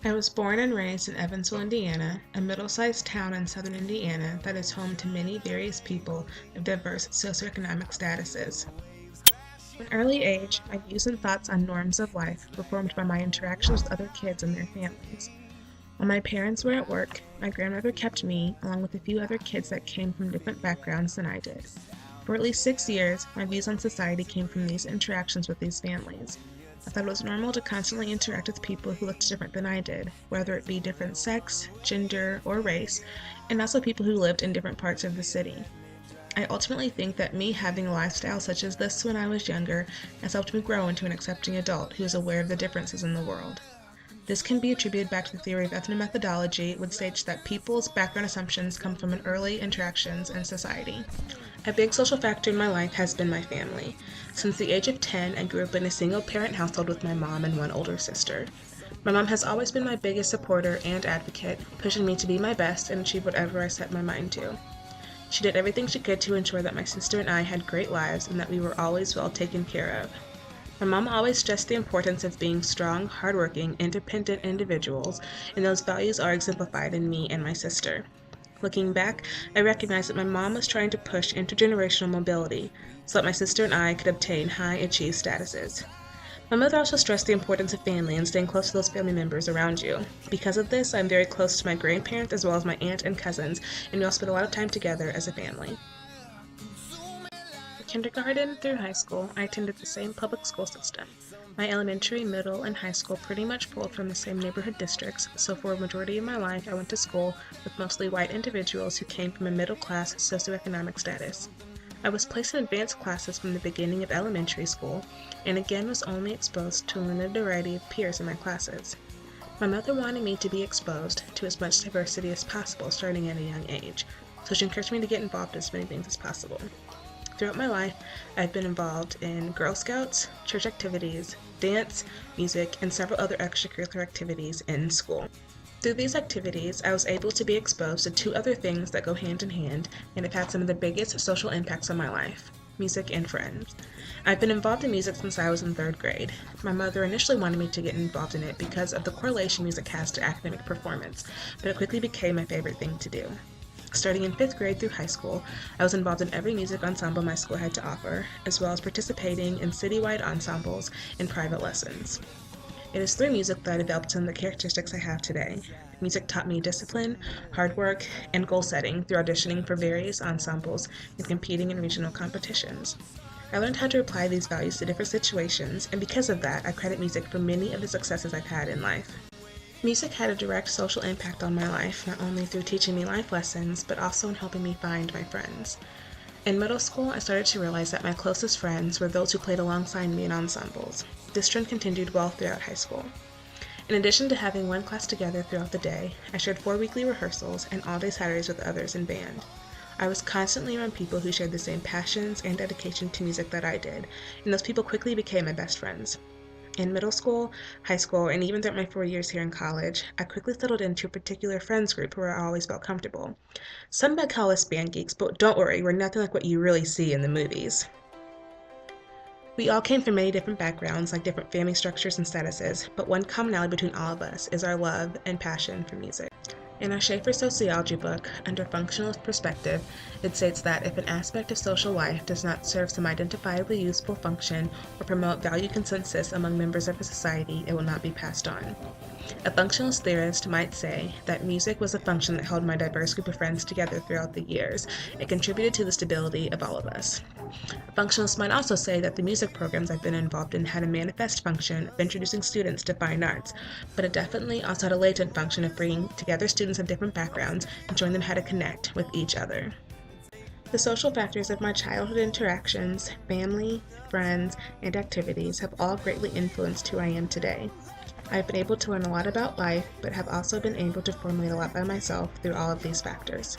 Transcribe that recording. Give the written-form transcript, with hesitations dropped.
I was born and raised in Evansville, Indiana, a middle-sized town in southern Indiana that is home to many various people of diverse socioeconomic statuses. From an early age, my views and thoughts on norms of life were formed by my interactions with other kids and their families. While my parents were at work, my grandmother kept me, along with a few other kids that came from different backgrounds than I did. For at least 6 years, my views on society came from these interactions with these families. I thought it was normal to constantly interact with people who looked different than I did, whether it be different sex, gender, or race, and also people who lived in different parts of the city. I ultimately think that me having a lifestyle such as this when I was younger has helped me grow into an accepting adult who is aware of the differences in the world. This can be attributed back to the theory of ethnomethodology, which states that people's background assumptions come from an early interactions in society. A big social factor in my life has been my family. Since the age of 10, I grew up in a single-parent household with my mom and one older sister. My mom has always been my biggest supporter and advocate, pushing me to be my best and achieve whatever I set my mind to. She did everything she could to ensure that my sister and I had great lives and that we were always well taken care of. My mom always stressed the importance of being strong, hardworking, independent individuals, and those values are exemplified in me and my sister. Looking back, I recognize that my mom was trying to push intergenerational mobility so that my sister and I could obtain high achieve statuses. My mother also stressed the importance of family and staying close to those family members around you. Because of this, I'm very close to my grandparents as well as my aunt and cousins, and we all spend a lot of time together as a family. From kindergarten through high school, I attended the same public school system. My elementary, middle, and high school pretty much pulled from the same neighborhood districts, so for a majority of my life I went to school with mostly white individuals who came from a middle-class socioeconomic status. I was placed in advanced classes from the beginning of elementary school, and again was only exposed to a limited variety of peers in my classes. My mother wanted me to be exposed to as much diversity as possible starting at a young age, so she encouraged me to get involved in as many things as possible. Throughout my life, I've been involved in Girl Scouts, church activities, dance, music, and several other extracurricular activities in school. Through these activities, I was able to be exposed to two other things that go hand in hand and have had some of the biggest social impacts on my life: music and friends. I've been involved in music since I was in 3rd grade. My mother initially wanted me to get involved in it because of the correlation music has to academic performance, but it quickly became my favorite thing to do. Starting in 5th grade through high school, I was involved in every music ensemble my school had to offer, as well as participating in citywide ensembles and private lessons. It is through music that I developed some of the characteristics I have today. Music taught me discipline, hard work, and goal setting through auditioning for various ensembles and competing in regional competitions. I learned how to apply these values to different situations, and because of that, I credit music for many of the successes I've had in life. Music had a direct social impact on my life, not only through teaching me life lessons, but also in helping me find my friends. In middle school, I started to realize that my closest friends were those who played alongside me in ensembles. This trend continued well throughout high school. In addition to having one class together throughout the day, I shared 4 weekly rehearsals and all-day Saturdays with others in band. I was constantly around people who shared the same passions and dedication to music that I did, and those people quickly became my best friends. In middle school, high school, and even throughout my 4 years here in college, I quickly settled into a particular friends group where I always felt comfortable. Some might call us band geeks, but don't worry, we're nothing like what you really see in the movies. We all came from many different backgrounds, like different family structures and statuses, but one commonality between all of us is our love and passion for music. In our Schaeffer Sociology book, under Functionalist Perspective, it states that if an aspect of social life does not serve some identifiably useful function or promote value consensus among members of a society, it will not be passed on. A functionalist theorist might say that music was a function that held my diverse group of friends together throughout the years. It contributed to the stability of all of us. A functionalist might also say that the music programs I've been involved in had a manifest function of introducing students to fine arts, but it definitely also had a latent function of bringing together students of different backgrounds and showing them how to connect with each other. The social factors of my childhood interactions, family, friends, and activities have all greatly influenced who I am today. I've been able to learn a lot about life, but have also been able to formulate a lot by myself through all of these factors.